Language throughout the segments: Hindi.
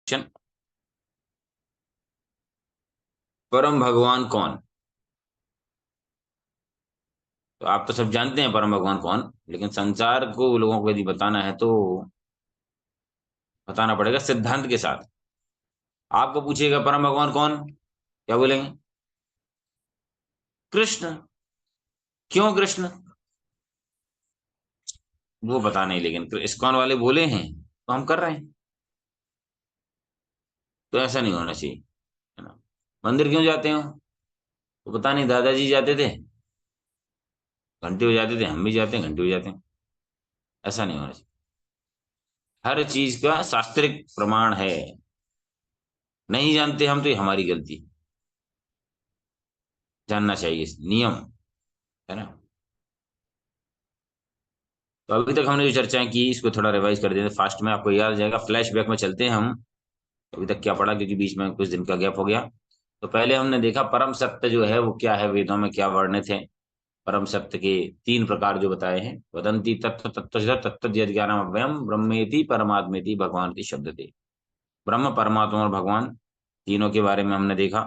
क्वेश्चन, परम भगवान कौन? तो आप तो सब जानते हैं परम भगवान कौन, लेकिन संसार को लोगों को यदि बताना है तो बताना पड़ेगा सिद्धांत के साथ। आपको पूछिएगा परम भगवान कौन, क्या बोलेंगे? कृष्ण। क्यों कृष्ण? वो पता नहीं, लेकिन इस्कॉन वाले बोले हैं तो हम कर रहे हैं। तो ऐसा नहीं होना चाहिए, है ना। मंदिर क्यों जाते हो? तो पता नहीं, दादाजी जाते थे, घंटे बजाते थे, हम भी जाते हैं, घंटे बजाते हैं। ऐसा नहीं होना चाहिए। हर चीज का शास्त्रिक प्रमाण है। नहीं जानते हम तो ये हमारी गलती। जानना चाहिए नियम, है ना। तो अभी तक हमने जो चर्चाएं की इसको थोड़ा रिवाइज कर देते फास्ट में, आपको याद आ जाएगा। फ्लैशबैक में चलते हैं हम। अभी तक क्या पढ़ा, क्योंकि बीच में कुछ दिन का गैप हो गया। तो पहले हमने देखा परम सत्य जो है वो क्या है, वेदों में क्या वर्णित है। परम सत्य के तीन प्रकार जो बताए हैं, वदंती तत्व तत्व तत्व ज्ञानमव्ययम ब्रह्मेति परमात्मेति भगवान की शब्द थे। ब्रह्म, परमात्मा और भगवान तीनों के बारे में हमने देखा।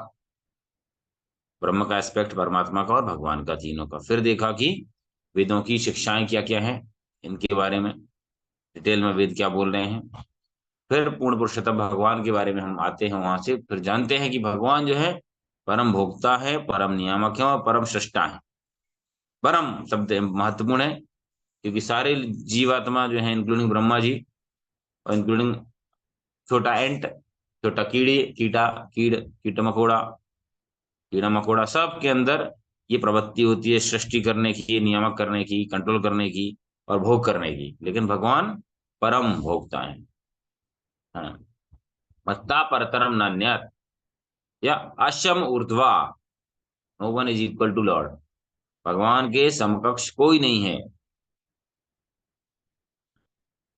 ब्रह्म का एस्पेक्ट, परमात्मा का और भगवान का, तीनों का। फिर देखा कि वेदों की शिक्षाएं क्या क्या हैं, इनके बारे में डिटेल में वेद क्या बोल रहे हैं। फिर पूर्ण पुरुषोत्तम भगवान के बारे में हम आते हैं, वहां से फिर जानते हैं कि भगवान जो है परम भोक्ता है, परम नियामक है और परम सृष्टा है। परम शब्द महत्वपूर्ण है, क्योंकि सारे जीवात्मा जो है, इंक्लूडिंग ब्रह्मा जी और इंक्लूडिंग छोटा एंट, छोटा कीट मकोड़ा, कीड़ा मकोड़ा, सब के अंदर ये प्रवृत्ति होती है सृष्टि करने की, नियामक करने की, कंट्रोल करने की और भोग करने की। लेकिन भगवान परम भोक्ता है। हाँ। मत्ता परतरम नान्यत्, या अशम ऊर्ध्वा, no one is equal to lord. भगवान के समकक्ष कोई नहीं है।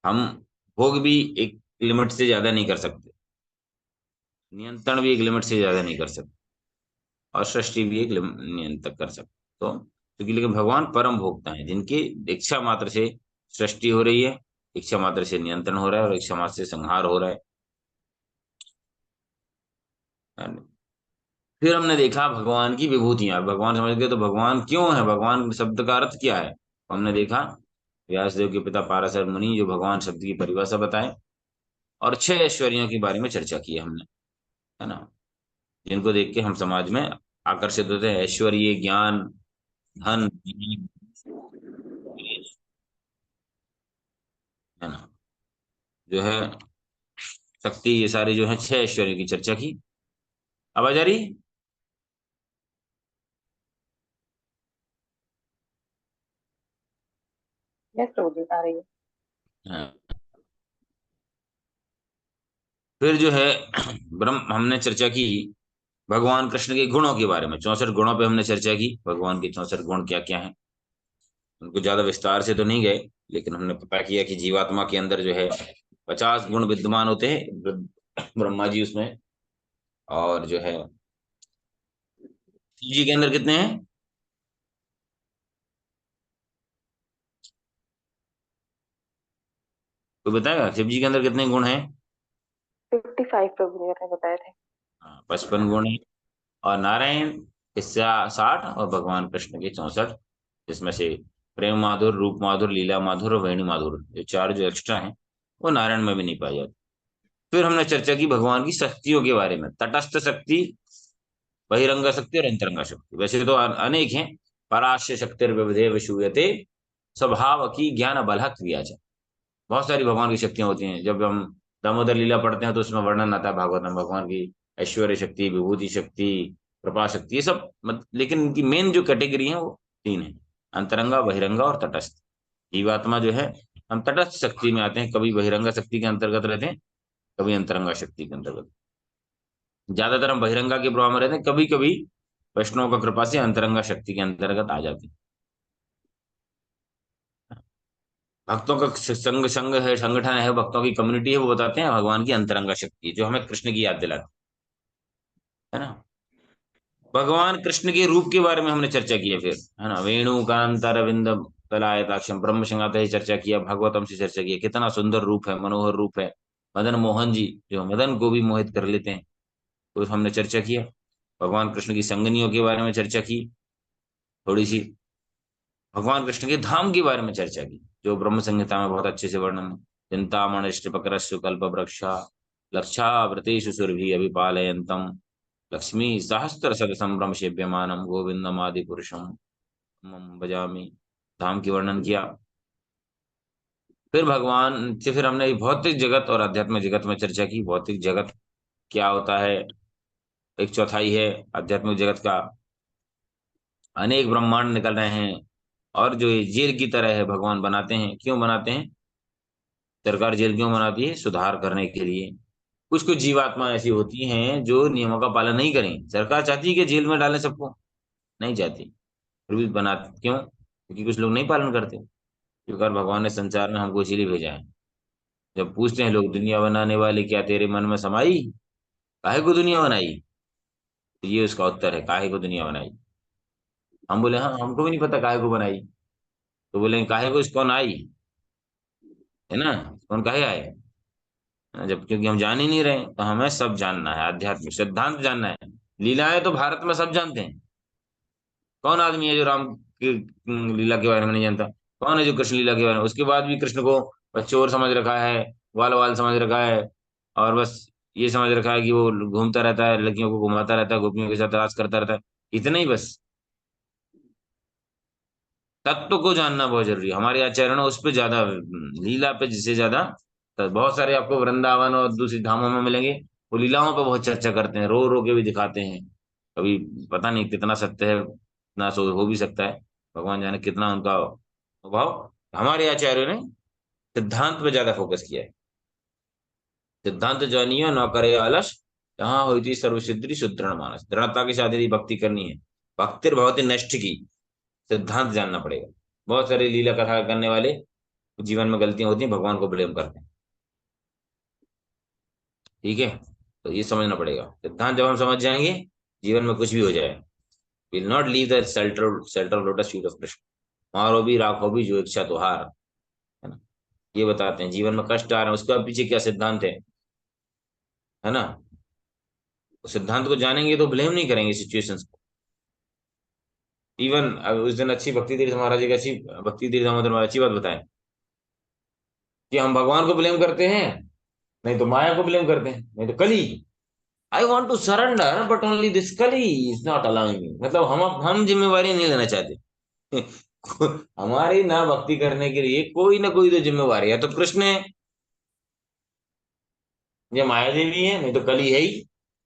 हम भोग भी एक लिमिट से ज्यादा नहीं कर सकते, नियंत्रण भी एक लिमिट से ज्यादा नहीं कर सकते, और सृष्टि भी एक नियंत्रण कर सकते। तो क्योंकि लेकिन भगवान परम भोक्ता है, जिनकी इच्छा मात्र से सृष्टि हो रही है, इच्छा मात्र से नियंत्रण हो रहा है और इच्छा मात्र से संहार हो रहा है। फिर हमने देखा भगवान की विभूतियां। भगवान समझ गए तो भगवान क्यों है, भगवान शब्द का अर्थ क्या है, हमने देखा। व्यासदेव के पिता पाराशर मुनि जो भगवान शब्द की परिभाषा बताए, और छह ऐश्वर्यों के बारे में चर्चा की है हमने, है ना। जिनको देख के हम समाज में आकर्षित होते हैं, ऐश्वर्य, ज्ञान, धन, है ना, जो है शक्ति, ये सारे जो है छह ऐश्वर्यों की चर्चा की। आवाज आ रही? यस प्रभु आ रही है। हाँ। फिर जो है ब्रह्म हमने चर्चा की भगवान कृष्ण के गुणों के बारे में। 64 गुणों पे हमने चर्चा की, भगवान के 64 गुण क्या क्या हैं। उनको ज्यादा विस्तार से तो नहीं गए, लेकिन हमने पता किया कि जीवात्मा के अंदर जो है 50 गुण विद्यमान होते हैं, ब्रह्मा जी उसमें। और जो है शिव जी के अंदर कितने हैं? कोई बताएगा शिव जी के अंदर कितने गुण हैं? 55 प्रभु ने बताए थे। हाँ, 55 गुण है। और नारायण इसका 60 और भगवान कृष्ण के 64, जिसमें से प्रेम माधुर, रूप माधुर, लीला माधुर और वेणु माधुर, ये चार जो एक्स्ट्रा हैं वो नारायण में भी नहीं पाए जाते। फिर हमने चर्चा की भगवान की शक्तियों के बारे में। तटस्थ शक्ति, बहिरंग शक्ति और अंतरंग शक्ति। वैसे तो अनेक हैं। पराश्य शक्तिर्विविधे विषूयते, स्वभाव की ज्ञान बलहत क्रिया। बहुत सारी भगवान की शक्तियां होती हैं। जब हम दामोदर लीला पढ़ते हैं तो उसमें वर्णन आता है भागवत में भगवान की ऐश्वर्य शक्ति, विभूति शक्ति, कृपा शक्ति, ये सब लेकिन इनकी मेन जो कैटेगरी है वो तीन है, अंतरंगा, बहिरंगा और तटस्थ। जीवात्मा जो है, हम तटस्थ शक्ति में आते हैं, कभी बहिरंगा शक्ति के अंतर्गत रहते हैं, कभी अंतरंगा शक्ति के अंतर्गत। ज्यादातर हम बहिरंगा के प्रभाव में रहते हैं, कभी कभी वैष्णव का कृपा से अंतरंगा शक्ति के अंतर्गत आ जाते हैं। भक्तों का संग संग है, संगठन है, भक्तों की कम्युनिटी है, वो बताते हैं भगवान की अंतरंगा शक्ति जो हमें कृष्ण की याद दिलाती है ना। भगवान कृष्ण के रूप के बारे में हमने चर्चा की है फिर, है ना। वेणु कांत अरविंद कलायताक्षम ब्रह्म संगात से चर्चा किया, भागवतम से चर्चा किया, कितना सुंदर रूप है, मनोहर रूप है। मदन मोहन जी जो मदन को भी मोहित कर लेते हैं, तो हमने चर्चा किया। भगवान कृष्ण की संगनियों के बारे में चर्चा की थोड़ी सी। भगवान कृष्ण के धाम के बारे में चर्चा की, जो ब्रह्म संहिता में बहुत अच्छे से वर्णन है। चिंतामण कल्प कल्पवृक्षा लक्षावृतेषु सुरभि अभिपालयन्तम लक्ष्मी सहस्त्र शत सेव्यमानम गोविंदम आदि पुरुषम मम भजामि। धाम की वर्णन किया। फिर भगवान से फिर हमने भौतिक जगत और आध्यात्मिक जगत में चर्चा की। भौतिक जगत क्या होता है, एक चौथाई है आध्यात्मिक जगत का। अनेक ब्रह्मांड निकल रहे हैं, और जो ये जेल की तरह है भगवान बनाते हैं। क्यों बनाते हैं? सरकार जेल क्यों बनाती है? सुधार करने के लिए। कुछ कुछ जीवात्मा ऐसी होती हैं जो नियमों का पालन नहीं करें, सरकार चाहती है कि जेल में डालें सबको, नहीं चाहती, फिर भी बना। क्यों? क्योंकि कुछ लोग नहीं पालन करते। क्योंकि भगवान ने संसार में हमको इसीलिए भेजा है। जब पूछते हैं लोग, दुनिया बनाने वाले क्या तेरे मन में समाई, काहे को दुनिया बनाई? तो ये उसका उत्तर है, काहे को दुनिया बनाई। हम बोले हाँ, हमको भी नहीं पता काहे को बनाई। तो बोले काहे को इस कौन आई, है ना, कौन काहे आए। जब क्योंकि हम जान ही नहीं रहे, तो हमें सब जानना है, आध्यात्मिक सिद्धांत जानना है। लीलाएं तो भारत में सब जानते हैं। कौन आदमी है जो राम की लीला के बारे में नहीं जानता? कौन है जो कृष्ण लीला के बारे में, उसके बाद भी कृष्ण को बस चोर समझ रखा है, ग्वाल वाल समझ रखा है, और बस ये समझ रखा है कि वो घूमता रहता है, लड़कियों को घुमाता रहता है, गोपियों के साथ राज करता रहता है। इतना ही बस। तत्व को जानना बहुत जरूरी है। हमारे आचार्य ने उस पर ज्यादा, लीला पे जिससे ज्यादा। तो बहुत सारे आपको वृंदावन और दूसरी धामों में मिलेंगे, वो लीलाओं पे बहुत चर्चा करते हैं, रो रो के भी दिखाते हैं। कभी पता नहीं कितना सत्य है, ना सो हो भी सकता है, भगवान जाने कितना उनका अनुभव। हमारे आचार्यों ने सिद्धांत पे ज्यादा फोकस किया है। सिद्धांत जानियो न करे आलस, जहाँ हुई सर्वसिद्धि सुदृढ़ मानस। दृढ़ता के साथ यदि भक्ति करनी है, भक्तिर भवति नष्ट की, सिद्धांत जानना पड़ेगा। बहुत सारे लीला कथा करने वाले जीवन में गलतियां होती हैं, भगवान को ब्लेम करते हैं। ठीक है, तो ये समझना पड़ेगा। सिद्धांत जब हम समझ जाएंगे, जीवन में कुछ भी हो जाए, will not leave the shelter lotus feet of Krishna. मारो भी राखो भी जो इच्छा तुहार, है ना। ये बताते हैं जीवन में कष्ट आ रहे हैं, उसके पीछे क्या सिद्धांत है ना। तो सिद्धांत को जानेंगे तो ब्लेम नहीं करेंगे सिचुएशंस को। इवन उस दिन अच्छी भक्ति तीर्थ महाराज जी की अच्छी, भक्ति तीर्थ दामोदर महाराज अच्छी बात बताएं कि हम भगवान को ब्लेम करते हैं, नहीं तो माया को ब्लेम करते हैं, नहीं तो कली। I want to surrender but only this कली इज नॉट अलाउइंग मी। मतलब हम जिम्मेवारी नहीं लेना चाहते। हमारी ना भक्ति करने के लिए कोई ना कोई तो जिम्मेवारी है, तो कृष्ण है या माया देवी है, नहीं तो कली है ही।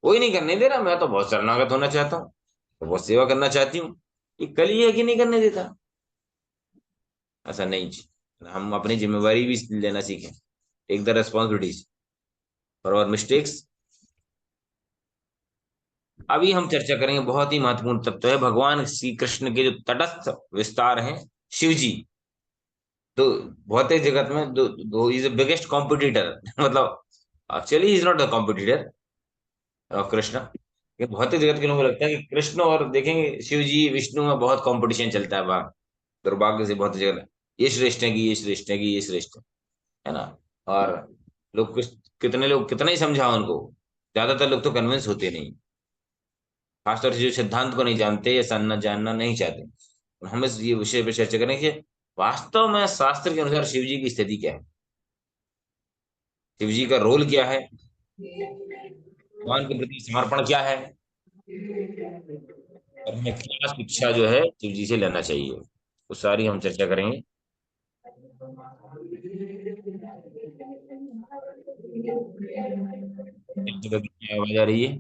कोई नहीं करने दे रहा, मैं तो बहुत शरणागत होना चाहता हूँ, तो बहुत सेवा करना चाहती हूँ। ये कली है कि नहीं करने देता? ऐसा नहीं जी। हम अपनी जिम्मेवारी भी लेना सीखें, take the responsibilities for our mistakes. अभी हम चर्चा करेंगे बहुत ही महत्वपूर्ण तत्व है, भगवान श्री कृष्ण के जो तटस्थ विस्तार हैं, शिव जी। तो भौतिक जगत में दो दो इज द बिगेस्ट कॉम्पिटिटर। मतलब actually is not the competitor of Krishna. ये भौतिक जगत के लोगों को लगता है कि कृष्ण, और देखेंगे शिव जी विष्णु में बहुत कंपटीशन चलता है बाहर। दुर्भाग्य से बहुत जगह ये श्रेष्ठ है कि ये श्रेष्ठ है कि ये श्रेष्ठ है ना। और लोग कुछ, कितने लोग कितना ही समझा उनको, ज्यादातर लोग तो कन्विंस होते नहीं। खासतौर से जो सिद्धांत को नहीं जानते या जानना जानना नहीं चाहते। और हम इस ये विषय पर चर्चा करें कि वास्तव में शास्त्र के अनुसार शिव जी की स्थिति क्या है, शिव जी का रोल क्या है, भगवान के प्रति समर्पण क्या है, और हमें क्या शिक्षा जो है शिव जी से लेना चाहिए, वो सारी हम चर्चा करेंगे। एक जगह की क्या आवाज आ रही है?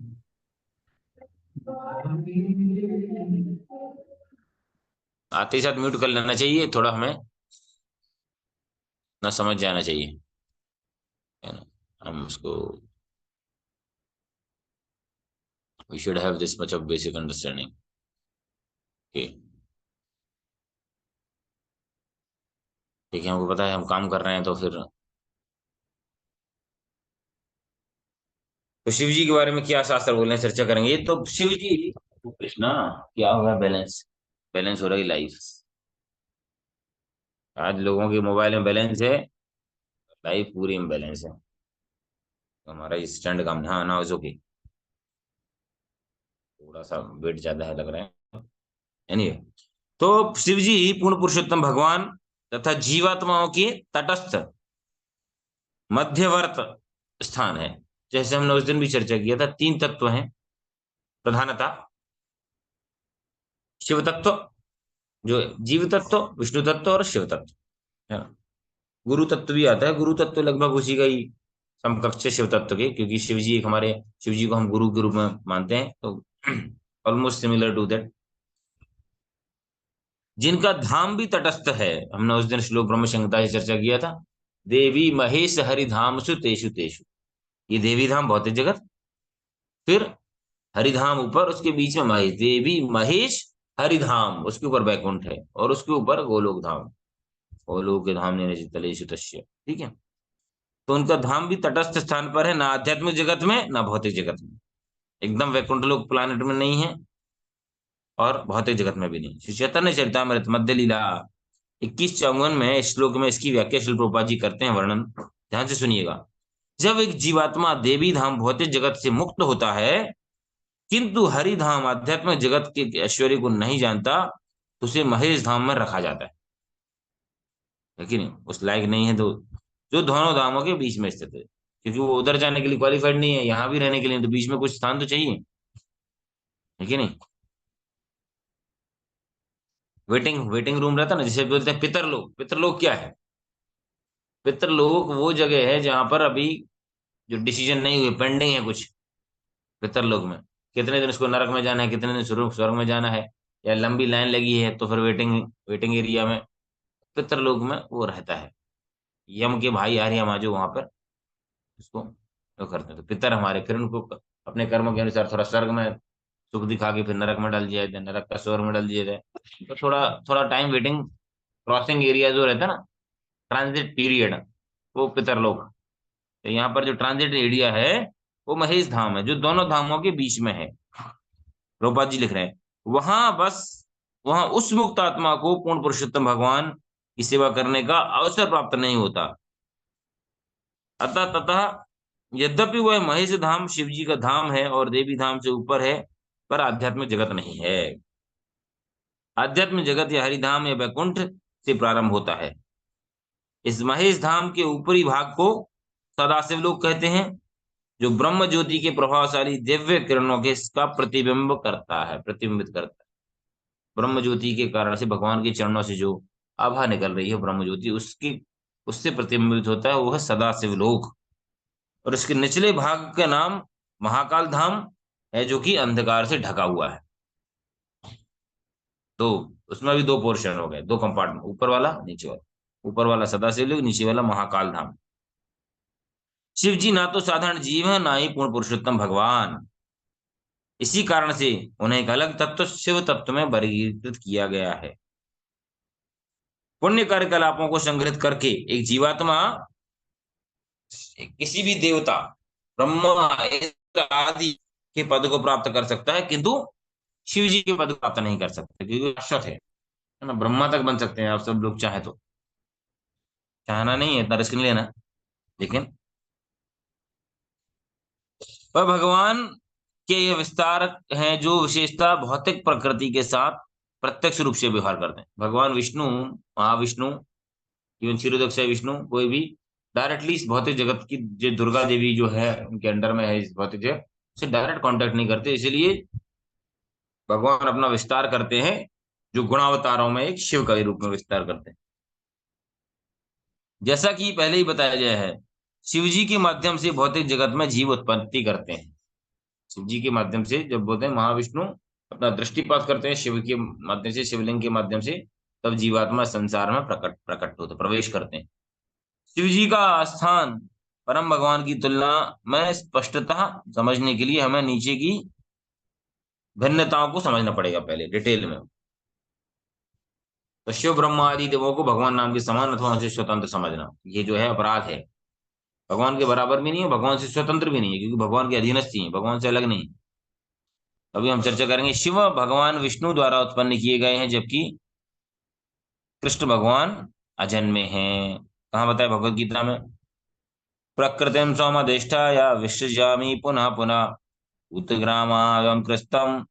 आते ही साथ म्यूट कर लेना चाहिए, थोड़ा हमें ना समझ जाना चाहिए, है ना। हम उसको, we should have this much of basic understanding. Okay, ठीक है, हमको पता है हम काम कर रहे हैं, तो फिर तो शिव जी के बारे में क्या शास्त्र बोल रहे हैं चर्चा करेंगे। तो शिव जी, कृष्णा, क्या होगा बैलेंस, बैलेंस हो रही लाइफ। आज लोगों के मोबाइल में बैलेंस है, लाइफ पूरी इम्बैलेंस है। हमारा स्टैंड काम नहीं, हाँ ना ओके। थोड़ा सा वेट ज्यादा है लग रहा है। एनीवे, तो शिव जी पूर्ण पुरुषोत्तम भगवान तथा जीवात्माओं के तटस्थ मध्यवर्त स्थान है। जैसे हमने उस दिन भी चर्चा किया था, तीन तत्व हैं प्रधानता। शिव तत्व, जो जीव तत्व, विष्णु तत्व और शिव तत्व, है ना। गुरु तत्व भी आता है, गुरु तत्व लगभग उसी का ही समकक्ष है शिव तत्व के, क्योंकि शिव जी एक हमारे, शिव जी को हम गुरु के रूप में मानते हैं, तो ऑलमोस्ट सिमिलर टू दैट। जिनका धाम भी तटस्थ है, हमने उस दिन श्लोक ब्रह्म संहिता से चर्चा किया था। देवी महेश हरिधाम सु तेषु तेषु, ये देवी धाम भौतिक जगत, फिर हरिधाम ऊपर, उसके बीच में महेश, देवी महेश हरिधाम, उसके ऊपर बैकुंठ है, और उसके ऊपर गोलोक धाम, गोलोक धाम ने तलेषु तस्य, ठीक है। तो उनका धाम भी तटस्थ स्थान पर है, ना आध्यात्मिक जगत में ना भौतिक जगत में, एकदम वैकुंठ लोक प्लानिट में नहीं है, और भौतिक जगत में भी नहीं। श्री चैतन्य चरितामृत मध्य लीला 21-54 में, इस श्लोक में इसकी व्याख्या श्रील प्रभुपाद जी करते हैं, वर्णन ध्यान से सुनिएगा। जब एक जीवात्मा देवी धाम भौतिक जगत से मुक्त होता है, किंतु हरि धाम आध्यात्मिक जगत के ऐश्वर्य को नहीं जानता, तो उसे महेश धाम में रखा जाता है कि नहीं, उस लायक नहीं है, तो जो दोनों धामों के बीच में स्थित है, क्योंकि वो उधर जाने के लिए क्वालिफाइड नहीं है, यहाँ भी रहने के लिए, तो बीच में कुछ स्थान तो चाहिए, है कि नहीं। वेटिंग वेटिंग रूम रहता ना, जिसे बोलते हैं पितरलोक। पितरलोक क्या है? पितरलोक वो जगह है जहां पर अभी जो डिसीजन नहीं हुए, पेंडिंग है कुछ, पितरलोक में। कितने दिन उसको नरक में जाना है, कितने दिन स्वर्ग स्वर्ग में जाना है, या लंबी लाइन लगी है तो फिर वेटिंग वेटिंग एरिया में, पितरलोक में वो रहता है। यम के भाई आ रही हम आज वहां पर उसको वो करते हैं, तो पितर हमारे, फिर उनको अपने कर्मों के अनुसार थोड़ा स्वर्ग में सुख दिखा के फिर नरक में डाल दिया जाए, नरक का स्वर्ग में डाल दिया जाए। तो थोड़ा थोड़ा टाइम वेटिंग, क्रॉसिंग एरिया जो रहता है ना, ट्रांजिट पीरियड, वो पितरलोक। तो यहाँ पर जो ट्रांजिट एरिया है, वो महेश धाम है, जो दोनों धामों के बीच में है। प्रभुपाद जी लिख रहे हैं, वहां बस, वहां उस मुक्त आत्मा को पूर्ण पुरुषोत्तम भगवान की सेवा करने का अवसर प्राप्त नहीं होता। अतः ततः यद्यपि वह महेश धाम शिव जी का धाम है और देवी धाम से ऊपर है, पर आध्यात्मिक जगत नहीं है। आध्यात्मिक जगत या हरिधाम या वैकुंठ से प्रारंभ होता है। इस महेश धाम के ऊपरी भाग को सदाशिव लोग कहते हैं, जो ब्रह्म ज्योति के प्रभावशाली दिव्य किरणों के इसका प्रतिबिंब करता है, प्रतिबिंबित करता है। ब्रह्म ज्योति के कारण से, भगवान के चरणों से जो आभा निकल रही है ब्रह्म ज्योति, उसकी, उससे प्रतिबिंबित होता है, वो है सदाशिव लोक। और इसके निचले भाग का नाम महाकाल धाम है, जो कि अंधकार से ढका हुआ है। तो उसमें भी दो पोर्शन हो गए, दो कंपार्टमेंट, ऊपर वाला नीचे वाला। ऊपर वाला सदाशिव लोक, नीचे वाला महाकाल धाम। शिव जी ना तो साधारण जीव है, ना ही पूर्ण पुरुषोत्तम भगवान। इसी कारण से उन्हें एक अलग तत्व शिव तत्व में वर्गीकृत किया गया है। पुण्य कार्यकलापों को संग्रहित करके एक जीवात्मा किसी भी देवता, ब्रह्मा, इंद्र आदि के पद को प्राप्त कर सकता है, किंतु शिव जी के पद को प्राप्त नहीं कर सकते, क्योंकि शाश्वत है ना। ब्रह्मा तक बन सकते हैं आप सब लोग चाहे तो, चाहना नहीं है, इतना रिस्क नहीं लेना, लेकिन वह भगवान के ये विस्तार हैं, जो विशेषता भौतिक प्रकृति के साथ प्रत्यक्ष रूप से व्यवहार करते हैं। भगवान विष्णु, महाविष्णु, इवन क्षीरोदक्षाय विष्णु, कोई भी डायरेक्टली इस भौतिक जगत की, जो दुर्गा देवी जो है उनके अंडर में है इस भौतिक जगत से, डायरेक्ट कांटेक्ट नहीं करते, इसलिए भगवान अपना विस्तार करते हैं, जो गुणावतारों में एक शिव का रूप में विस्तार करते हैं। जैसा कि पहले ही बताया गया है, शिव जी के माध्यम से भौतिक जगत में जीव उत्पत्ति करते हैं। शिव जी के माध्यम से, जब बोलते हैं महाविष्णु अपना दृष्टिपात करते हैं शिव के माध्यम से, शिवलिंग के माध्यम से, तब जीवात्मा संसार में प्रकट प्रकट होते, प्रवेश करते हैं। शिव जी का स्थान परम भगवान की तुलना में स्पष्टता समझने के लिए हमें नीचे की भिन्नताओं को समझना पड़ेगा पहले डिटेल में। तो शिव ब्रह्मा आदि देवों को भगवान नाम के समान अथवा उनसे स्वतंत्र समझना, ये जो है अपराध है। भगवान के बराबर भी नहीं है, भगवान से स्वतंत्र भी नहीं है, क्योंकि भगवान के अधीनस्थ ही है, भगवान से अलग नहीं। अभी हम चर्चा करेंगे, शिव भगवान विष्णु द्वारा उत्पन्न किए गए हैं, जबकि कृष्ण भगवान अजन्मे हैं। कहाँ बताया भगवत गीता में? प्रकृतिं सोमधिष्ठाय विसृजामि पुनः पुनः भूतग्रामाविदं कृष्टम्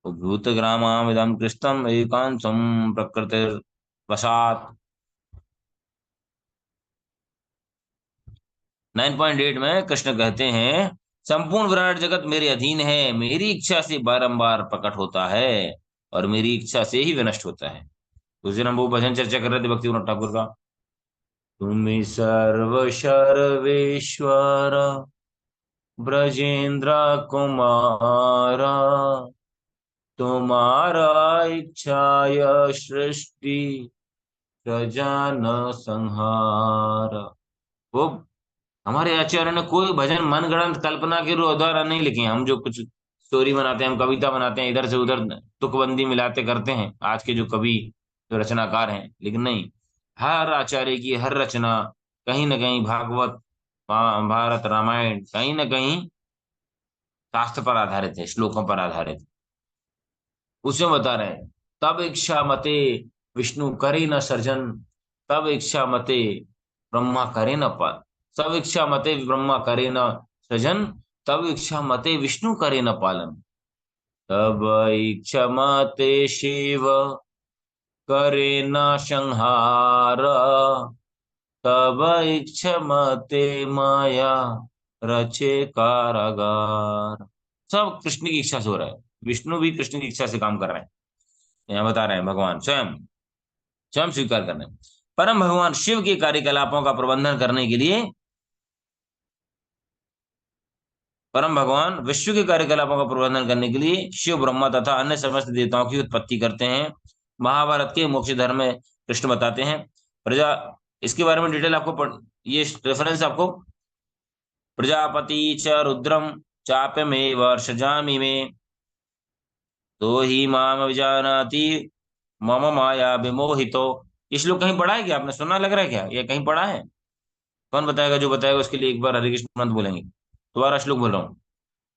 भूतग्रामाविदं कृष्टम् एकांशं प्रकृतिर्वशात्। 9.8 में कृष्ण कहते हैं, संपूर्ण विराट जगत मेरे अधीन है, मेरी इच्छा से बारंबार प्रकट होता है और मेरी इच्छा से ही विनष्ट होता है। उस दिन हम वो भजन चर्चा कर रहे थे भक्ति विनोद ठाकुर का, तुम्हें सर्व सर्वेश्वर ब्रजेंद्र कुमारा, तुम्हारा इच्छाय सृष्टि प्रजा न संहार। वो हमारे आचार्य ने कोई भजन मनगढ़ंत कल्पना के द्वारा नहीं लिखे हैं। हम जो कुछ स्टोरी बनाते हैं, हम कविता बनाते हैं, इधर से उधर तुकबंदी मिलाते करते हैं आज के जो कवि, जो रचनाकार हैं, लेकिन नहीं, हर आचार्य की हर रचना कहीं ना कहीं भागवत, महाभारत, रामायण, कहीं ना कहीं शास्त्र पर आधारित है, श्लोकों पर आधारित है। उसमें बता रहे हैं, तब इच्छा मते विष्णु करे न सर्जन, तब इच्छा मते ब्रह्मा करे न पाल, सब इच्छा मते ब्रह्मा करे न सृजन, तब इच्छा मते विष्णु करे न पालन, तब इच्छा मते शिव करे न संहार, तब इच्छा मते माया रचे कारागार। सब कृष्ण की इच्छा से हो रहा है, विष्णु भी कृष्ण की इच्छा से काम कर रहे हैं। यहाँ बता रहे हैं भगवान स्वयं, स्वयं स्वीकार करने। परम भगवान शिव के कार्यकलापों का प्रबंधन करने के लिए, परम भगवान विश्व के कार्यकलापों का प्रबंधन करने के लिए शिव, ब्रह्मा तथा अन्य समस्त देवताओं की उत्पत्ति करते हैं। महाभारत के मोक्ष धर्म में कृष्ण बताते हैं। प्रजा, इसके बारे में डिटेल आपको ये रेफरेंस आपको, प्रजापति च रुद्रम चाप्यमेव सजामि में, तो ही माम विजानाति मम माया विमोहितो। ये श्लोक कहीं पढ़ा है क्या? आपने सुना लग रहा है क्या? ये कहीं पढ़ा है? कौन बताएगा? जो बताएगा उसके लिए एक बार हरे कृष्ण मंत्र बोलेंगे। दोबारा श्लोक बोल रहा हूँ,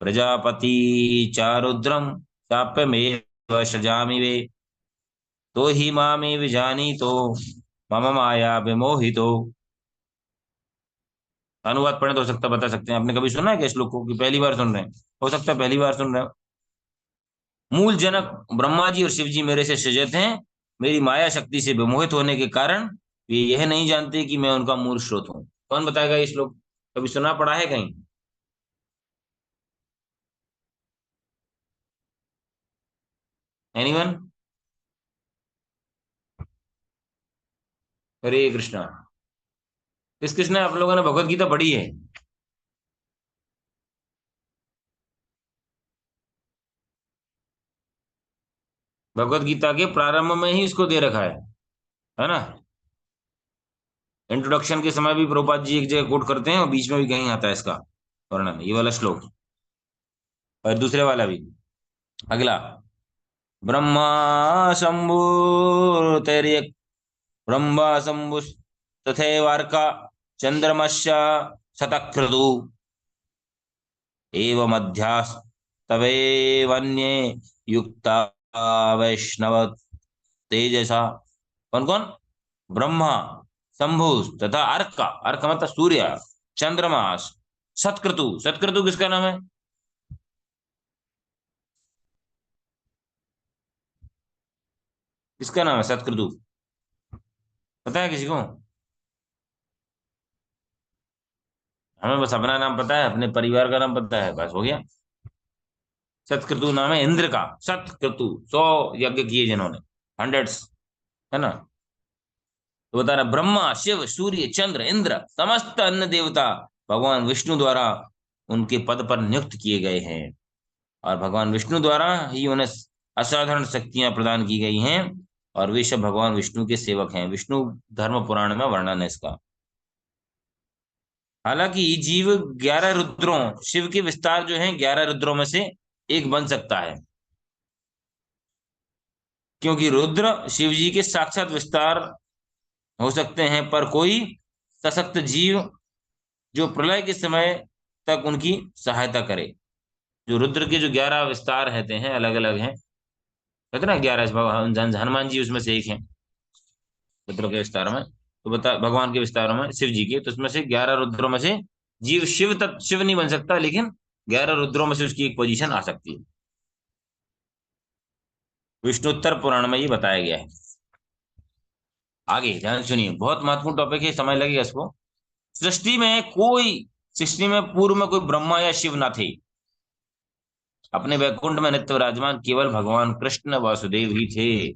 प्रजापति चारुद्रम चाप्यमेव सजामि वे, तो ही मामे विजानीतो मम माया विमोहितो। अनुवाद पढ़े तो हो सकता बता सकते हैं। आपने कभी सुना है क्या श्लोक को, कि पहली बार सुन रहे हैं? हो सकता है पहली बार सुन रहे हो। मूल जनक ब्रह्मा जी और शिव जी मेरे से सजत हैं, मेरी माया शक्ति से विमोहित होने के कारण वे यह नहीं जानते कि मैं उनका मूल स्रोत हूँ। कौन बताएगा ये श्लोक? कभी सुना पढ़ा है कहीं? एनीवन? हरे कृष्णा। किस किसने आप लोगों ने भगवत गीता पढ़ी है? भगवत गीता के प्रारंभ में ही इसको दे रखा है ना? इंट्रोडक्शन के समय भी प्रभुपाद जी एक जगह कोट करते हैं और बीच में भी कहीं आता है इसका वर्णन, ये वाला श्लोक और दूसरे वाला भी। अगला, ब्रह्मा शंभु तैरियक, ब्रह्मा शंभु तथैवार्का चंद्रमस्य शतक्रतु एव मध्यास्तवेवन्ये युक्ता वैष्णव तेजसा। कौन कौन? ब्रह्मा, शंभु तथा अर्क का, अर्क मतलब सूर्य, चंद्रमास, सतक्रतु। सतक्रतु किसका नाम है? किसका नाम है सतक्रतु? पता है किसी को? हमें बस अपना नाम पता है, अपने परिवार का नाम पता है, बस हो गया। सतक्रतु नाम है इंद्र का। सतक्रतु 100 यज्ञ किए जिन्होंने, हंड्रेड्स, है ना? तो बता रहा, ब्रह्मा, शिव, सूर्य, चंद्र, इंद्र, समस्त अन्य देवता भगवान विष्णु द्वारा उनके पद पर नियुक्त किए गए हैं और भगवान विष्णु द्वारा ही उन्हें असाधारण शक्तियां प्रदान की गई हैं और वे सब भगवान विष्णु के सेवक हैं। विष्णु धर्म पुराण में वर्णन है इसका। हालांकि जीव 11 रुद्रों, शिव के विस्तार जो हैं 11 रुद्रों में से एक बन सकता है, क्योंकि रुद्र शिव जी के साक्षात विस्तार हो सकते हैं, पर कोई सशक्त जीव जो प्रलय के समय तक उनकी सहायता करे। जो रुद्र के जो 11 विस्तार रहते हैं अलग अलग हैं, कहते ना 11, भगवान हनुमान जी उसमें से एक हैं रुद्र के विस्तार में। तो बता भगवान के विस्तारों में शिव जी के, तो उसमें से 11 रुद्रों में से जीव शिव तक शिव नहीं बन सकता, लेकिन 11 रुद्रों में से उसकी एक पोजीशन आ सकती है। विष्णुत्तर पुराण में ये बताया गया है। आगे ध्यान सुनिए, बहुत महत्वपूर्ण टॉपिक है, समय लगेगा इसको। सृष्टि में कोई सृष्टि में पूर्व में कोई ब्रह्मा या शिव ना थे। अपने वैकुंठ में नित्य विराजमान केवल भगवान कृष्ण वासुदेव ही थे।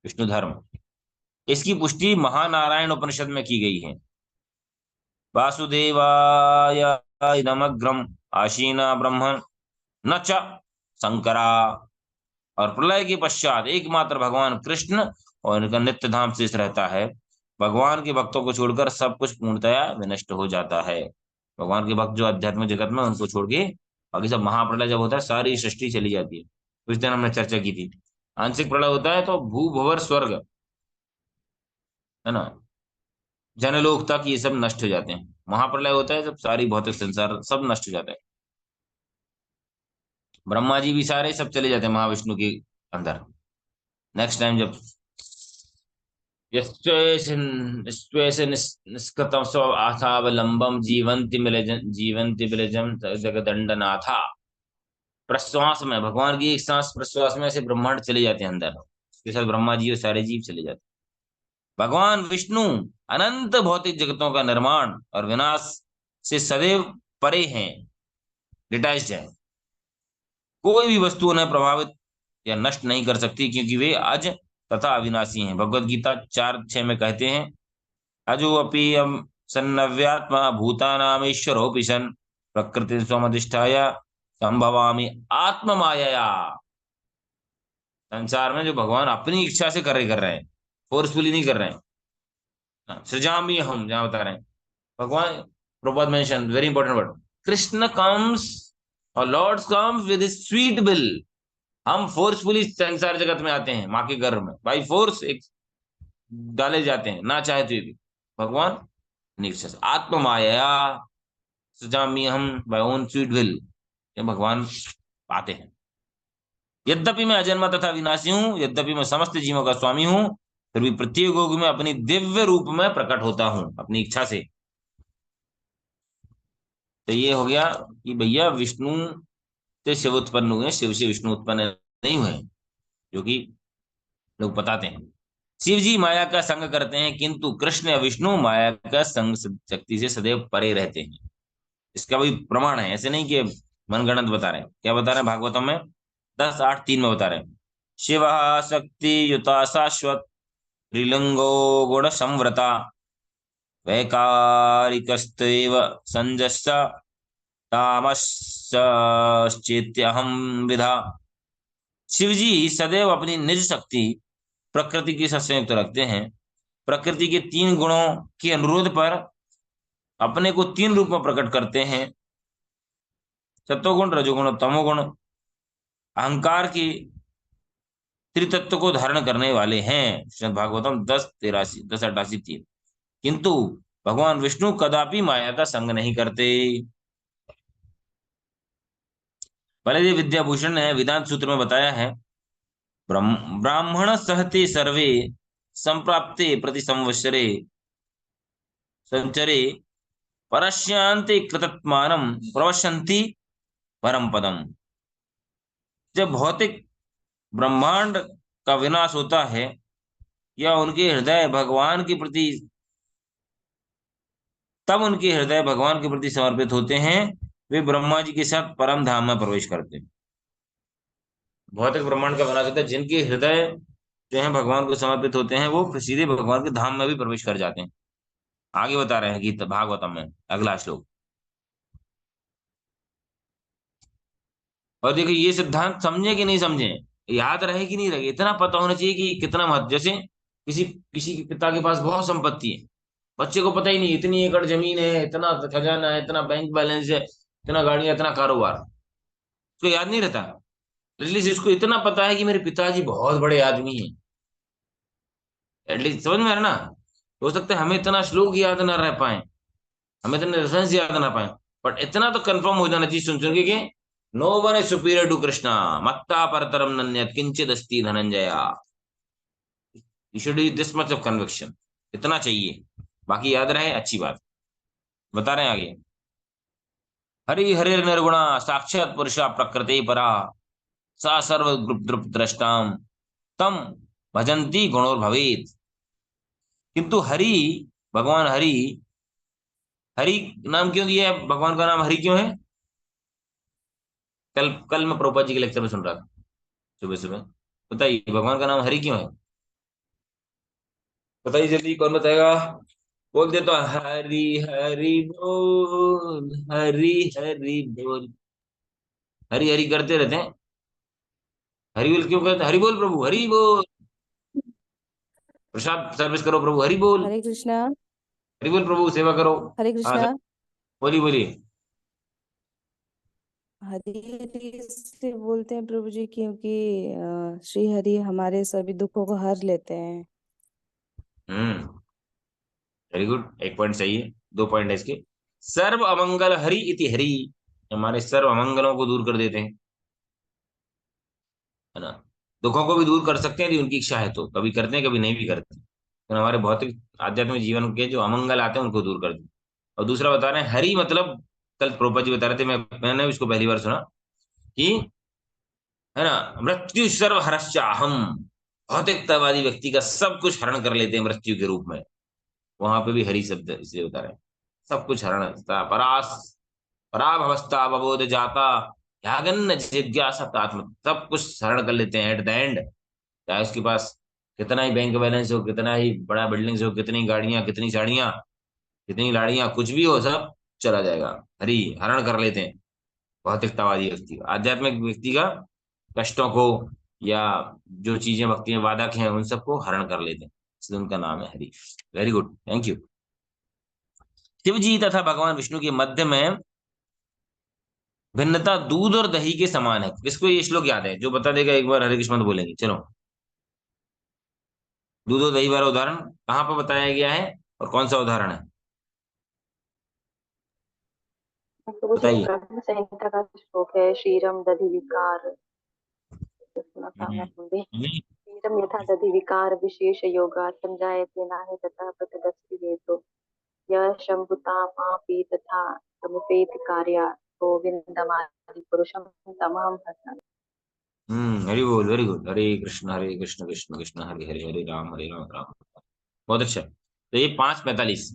विष्णु धर्म, इसकी पुष्टि महानारायण उपनिषद में की गई है। वासुदेवाय इदमग्रम आशीना ब्रह्म न च शंकरा। और प्रलय के पश्चात एकमात्र भगवान कृष्ण और इनका नित्य धाम शेष रहता है। भगवान के भक्तों को छोड़कर सब कुछ पूर्णतया विनष्ट हो जाता है। भगवान के भक्त जो अध्यात्मिक जगत में, उनको छोड़ के बाकी सब, महाप्रलय जब होता है सारी सृष्टि चली जाती है। उस दिन हमने चर्चा की थी। आंशिक प्रलय होता है तो भू भुवर स्वर्ग, है ना, जनलोक तक ये सब नष्ट हो जाते हैं। महाप्रलय होता है जब सारी भौतिक संसार सब नष्ट हो जाता है। ब्रह्मा जी भी सारे सब चले जाते हैं महाविष्णु के अंदर। नेक्स्ट टाइम जब निष्कृतम स्व आथावलंबम जीवंति विलजम जगदंडनाथा। प्रश्वास में भगवान की एक सांस प्रश्वास में से ब्रह्मांड चले जाते हैं अंदर, उसके साथ ब्रह्मा जी और सारे जीव चले जाते हैं। भगवान विष्णु अनंत भौतिक जगतों का निर्माण और विनाश से सदैव परे हैं, डिटैच्ड है। कोई भी वस्तु उन्हें प्रभावित या नष्ट नहीं कर सकती, क्योंकि वे अज तथा अविनाशी हैं। भगवत गीता 4:6 में कहते हैं, अजो अपि सन्नव्यात्मा भूतानामीश्वरोऽपि सन् प्रकृति स्वमधिष्ठाय संभवामि आत्म मायया। संसार में जो भगवान अपनी इच्छा से कर रहे हैं, फोर्सफुली नहीं कर रहे हैं। सृजामी हम जहां बता रहे हैं भगवान, Prabhupada mention very important word, Krishna comes और lord comes with his sweet will. हम फोर्सफुली संसार जगत में आते हैं, माँ के गर्भ में बाई फोर्स एक डाले जाते हैं, ना चाहते भी। भगवान अपनी इच्छा से आत्म माया सृजामी हम बाय ओन स्वीट विल, ये भगवान आते हैं। यद्यपि मैं अजन्मा तथा विनाशी हूं, यद्यपि मैं समस्त जीवों का स्वामी हूं, फिर भी प्रत्येक युग में अपनी दिव्य रूप में प्रकट होता हूं अपनी इच्छा से। तो ये हो गया कि भैया विष्णु से शिव उत्पन्न हुए, शिव से विष्णु उत्पन्न नहीं हुए, जो कि लोग बताते हैं। शिव जी माया का संग करते हैं, किंतु कृष्ण या विष्णु माया का संग शक्ति से सदैव परे रहते हैं। इसका भी प्रमाण है, ऐसे नहीं कि मनगढ़ंत बता रहे हैं। क्या बता रहे हैं भागवतम में 10:8-3 में बता रहे हैं, शिव शक्ति युता शाश्वत त्रिलिंगो गुण संवृता वैकारिकस्तेव संजस्य तामश्चेत्यहम विधा। शिव जी सदैव अपनी निज शक्ति प्रकृति के साथ संयुक्त रखते हैं। प्रकृति के 3 गुणों के अनुरोध पर अपने को 3 रूप में प्रकट करते हैं, सत्वगुण रजोगुण और तमोगुण। अहंकार की त्रितत्व को धारण करने वाले हैं। श्रीमद् भागवतम 10:88-3। किंतु भगवान विष्णु कदापि माया का संग नहीं करते। बलदेव विद्याभूषण ने वेदांत सूत्र में बताया है, ब्राह्मण सहते सर्वे संप्राप्ते प्रति संवत्सरे संचरे परस्यांते कृतत्मानं प्रवशन्ति परम पदम। जब भौतिक ब्रह्मांड का विनाश होता है या उनके हृदय भगवान के प्रति, तब उनके हृदय भगवान के प्रति समर्पित होते हैं, वे ब्रह्मा जी के साथ परम धाम में प्रवेश करते हैं। भौतिक ब्रह्मांड का विनाश होता है, जिनके हृदय जो है भगवान को समर्पित होते हैं, वो सीधे भगवान के धाम में भी प्रवेश कर जाते हैं। आगे बता रहे हैं गीता भागवतम में अगला श्लोक। और देखो ये सिद्धांत समझे कि नहीं समझे, याद रहे कि नहीं रहे, इतना पता होना चाहिए कि कितना महत्व। जैसे किसी किसी के पिता के पास बहुत संपत्ति है, बच्चे को पता ही नहीं इतनी एकड़ जमीन है, इतना खजाना है, इतना बैंक बैलेंस है, इतना गाड़ियां, इतना कारोबार, उसको याद नहीं रहता। एटलीस्ट इसको इतना पता है कि मेरे पिताजी बहुत बड़े आदमी हैं, एटलीस्ट समझ में आ रहा ना। हो सकता है हमें इतना श्लोक याद ना रह पाए, हमें इतने रेफरेंस याद ना पाए, बट इतना तो कंफर्म हो जाना चाहिए सुन सुन के कि no one is superior to Krishna, मत्ता परतरम नन्यत किंचित अस्ति Dhananjaya. You should use this much of conviction, इतना चाहिए, बाकी याद रहे अच्छी बात। बता रहे हैं आगे। हरि हरि निर्गुणा साक्षात पुरुषा प्रकृति परा सा सर्व द्रुप द्रष्टाम तम भजंती गुणोर्भवेत। किंतु हरि, भगवान हरि, हरि नाम क्यों दिया है, भगवान का नाम हरि क्यों है? कल कल मैं प्रभुपाद जी के लेक्चर में सुन रहा था सुबह सुबह। बताइए भगवान का नाम हरि क्यों है? बताइए जल्दी, कौन बताएगा? बोल दे तो हरि हरि बोल, हरि हरि बोल। हरि हरि करते रहते हैं, हरि बोल क्यों करते हैं? हरि बोल प्रभु, हरि बोल, प्रसाद सर्विस करो प्रभु, हरि बोल, हरे कृष्णा। हरि बोल प्रभु, सेवा करो। हरे हाँ सर, कृष्णा। बोलिए बोलिए। हरि हरि इसलिए बोलते हैं प्रभु जी क्योंकि श्री हरि हमारे सभी दुखों को हर लेते हैं। हम्म, वेरी गुड, एक पॉइंट सही है, दो पॉइंट है इसके। सर्व अमंगल हरि इति हरि, हमारे सर्व अमंगलों को दूर कर देते हैं, है ना। दुखों को भी दूर कर सकते हैं यदि उनकी इच्छा है तो, कभी करते हैं कभी नहीं भी करते, तो हमारे भौतिक आध्यात्मिक जीवन के जो अमंगल आते हैं उनको दूर कर दें। और दूसरा बता रहे हैं हरि मतलब, कल प्रोपा जी बता रहे थे, मैंने भी इसको पहली बार सुना कि, है ना, मृत्यु सर्व हरश्चा हम, भौतिकतावादी व्यक्ति का सब कुछ हरण कर लेते हैं मृत्यु के रूप में। वहां पे भी हरि शब्द इसलिए बता रहे हैं, सब कुछ हरण, परास पराभवस्ता अवबोध जाता ध्यागन्न जिज्ञासात्म, सब कुछ हरण कर लेते हैं एट द एंड। चाहे उसके पास कितना ही बैंक बैलेंस हो, कितना ही बड़ा बिल्डिंग्स हो, कितनी गाड़ियां, कितनी साड़ियां, कितनी लाड़ियां, कुछ भी हो, सब चला जाएगा। हरि हरण कर लेते हैं भौतिकतावादी व्यक्ति का, आध्यात्मिक व्यक्ति का कष्टों को, या जो चीजें भक्ति में बाधक हैं उन सबको हरण कर लेते हैं, इसलिए उनका नाम है Hari. Very good, thank you. Shiva ji तथा भगवान विष्णु के मध्य में भिन्नता दूध और दही के समान है। किसको ये श्लोक याद है? जो बता देगा एक बार हरे कृष्ण मंत्र बोलेंगे, चलो। दूध और दही वाला उदाहरण कहाँ पर बताया गया है और कौन सा उदाहरण है? प्रभु जी बताइए। ब्रह्म संहिता का श्लोक है, क्षीरम दधि विकार। तो सुना था मैं हम्म, सुन भी। नहीं, क्षीरम यथा दधि विकार विशेष योगा संजायते नाहि तथा प्रतिदस्ति हेतु यह शंभुतामापि तथा समुपेत कार्या गोविंदमादि पुरुषम तमाम भजन। हरि बोल, वेरी गुड, हरे कृष्ण कृष्ण कृष्ण हरे हरे, हरे राम राम। बहुत अच्छा। तो ये 5:45,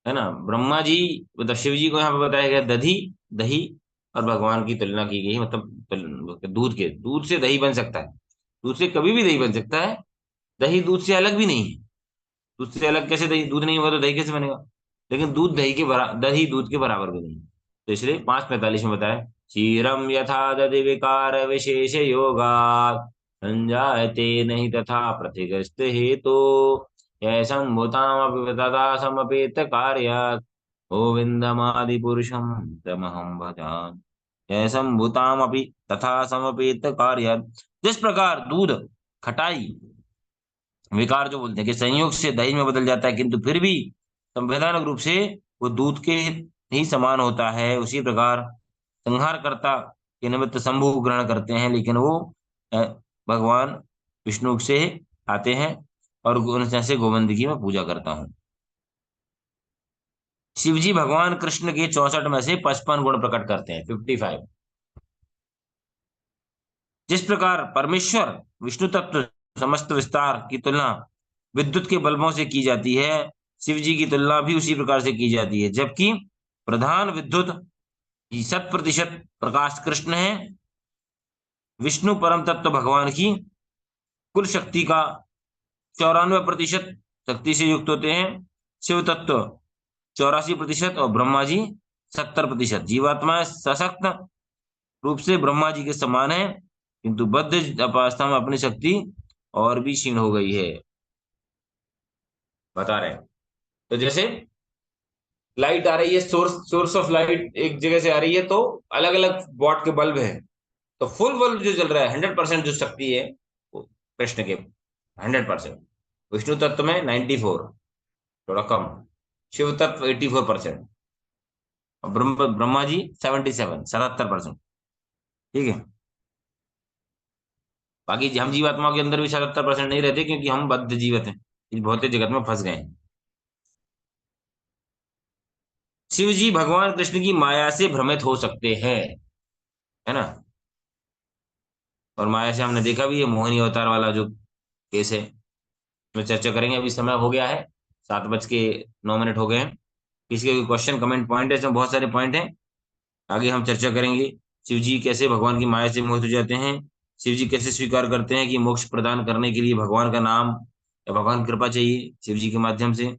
है ना। ब्रह्मा जी, मतलब शिव जी को यहाँ पे बताया गया दधी, दही, और भगवान की तुलना की गई, मतलब दूध के, दूध से दही बन सकता है, दूध से कभी भी दही बन सकता है, दही दूध से अलग भी नहीं है। दूध से अलग कैसे? दही, दूध नहीं होगा तो दही कैसे बनेगा? लेकिन दूध दही के बराबर, दही दूध के बराबर भी नहीं है। तो इसलिए 5:45 में बताया, क्षीरम यथा दधि विकार विशेष योगा संजायते नहीं तथा प्रतिगस्त हेतु संभूतामपि तथा समपेत कार्य गोविंदमादि पुरुषम तमहम भजामि। संभूतामपि तथा समपेत कार्य, जिस प्रकार दूध, खटाई, विकार जो बोलते हैं कि संयोग से दही में बदल जाता है, किंतु फिर भी संवैधानिक रूप से वो दूध के ही समान होता है, उसी प्रकार संहारकर्ता के निमित्त शंभु ग्रहण करते हैं, लेकिन वो अ, भगवान विष्णु से आते हैं, और उनसे से गोविंद की मैं पूजा करता हूँ। शिव जी भगवान कृष्ण के 64 में से 55 गुण प्रकट करते हैं, 55। जिस प्रकार परमेश्वर विष्णु तत्व समस्त विस्तार की तुलना विद्युत के बल्बों से की जाती है, शिव जी की तुलना भी उसी प्रकार से की जाती है, जबकि प्रधान विद्युत की 100% प्रकाश कृष्ण है, विष्णु परम तत्व भगवान की कुल शक्ति का 94% शक्ति से युक्त होते हैं, शिव तत्व 84% और ब्रह्मा जी 70%। जीवात्मा सशक्त रूप से ब्रह्मा जी के समान है, किंतु बद्ध अवस्था में अपनी शक्ति और भी क्षीण हो गई है, बता रहे हैं। तो जैसे लाइट आ रही है, सोर्स ऑफ लाइट एक जगह से आ रही है, तो अलग अलग वॉट के बल्ब है, तो फुल बल्ब जो जल रहा है, 100% जो शक्ति है वो कृष्ण के 100%। विष्णु तत्व में 94, थोड़ा कम। शिव तत्व 84%, और ब्रह्मा जी 77, 77%। ठीक है। बाकी हम जीवात्माओं के अंदर भी 77% नहीं रहते, क्योंकि हम बद्ध जीवित हैं, इस भौतिक जगत में फंस गए हैं। शिव जी भगवान कृष्ण की माया से भ्रमित हो सकते हैं, है ना। और माया से हमने देखा भी है, मोहिनी अवतार वाला जो केस है, में चर्चा करेंगे। अभी समय हो गया है, 7:09 हो गए हैं। किसी का कोई क्वेश्चन कमेंट पॉइंट है, इसमें बहुत सारे पॉइंट हैं, आगे हम चर्चा करेंगे। शिव जी कैसे भगवान की माया से मोहित हो जाते हैं, शिव जी कैसे स्वीकार करते हैं कि मोक्ष प्रदान करने के लिए भगवान का नाम या भगवान की कृपा चाहिए शिव जी के माध्यम से,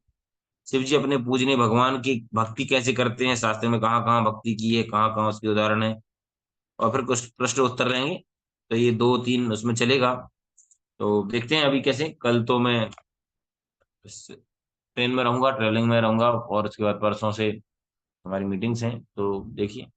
शिव जी अपने पूजनीय भगवान की भक्ति कैसे करते हैं, शास्त्र में कहाँ कहाँ भक्ति की है, कहाँ कहाँ उसके उदाहरण है, और फिर कुछ प्रश्न उत्तर रहेंगे। तो ये 2-3 उसमें चलेगा। तो देखते हैं अभी कैसे। कल तो मैं ट्रेन में रहूंगा, ट्रेवलिंग में रहूंगा, और उसके बाद परसों से हमारी मीटिंग्स हैं, तो देखिए।